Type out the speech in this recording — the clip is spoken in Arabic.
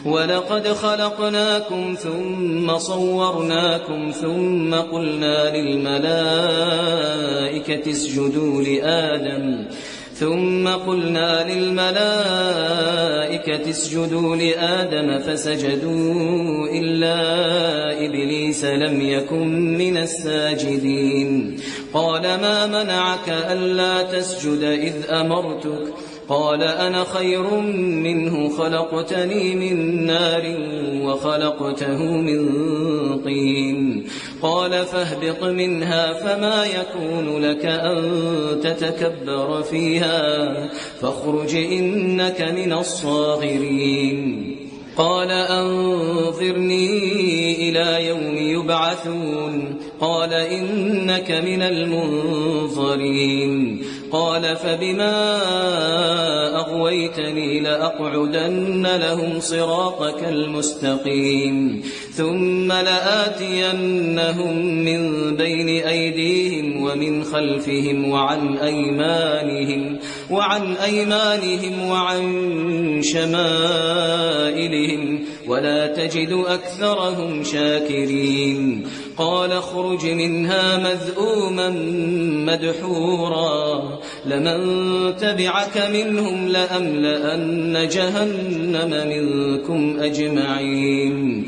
ولقد خلقناكم ثم صورناكم ثم قلنا للملائكة اسجدوا لآدم فسجدوا إلا إبليس لم يكن من الساجدين قال ما منعك ألا تسجد إذ أمرتك قال أنا خير منه خلقتني من نار وخلقته من طين قال فاهبط منها فما يكون لك أن تتكبر فيها فاخرج إنك من الصاغرين قال أنظرني إلى يوم يبعثون قال إنك من المنظرين قال فبما أغويتني لأقعدن لهم صراطك المستقيم ثم لآتينهم من بين أيديهم ومن خلفهم وعن أيمانهم وعن شمائلهم ولا تجد أكثرهم شاكرين قال اخرج منها مذءوما مدحورا لمن تبعك منهم لأملأن جهنم منكم أجمعين